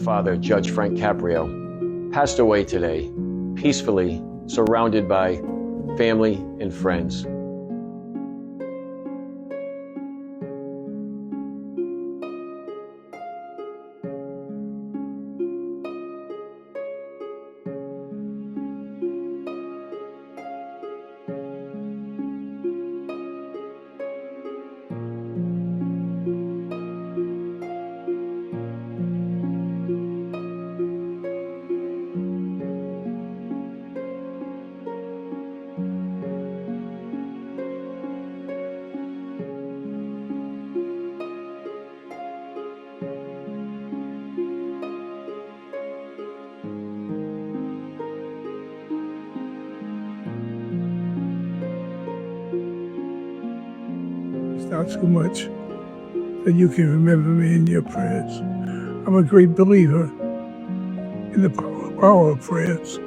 father, Judge Frank Caprio, passed away today, peacefully surrounded by family and friends. Not so much that you can remember me in your prayers. I'm a great believer in the power of prayers.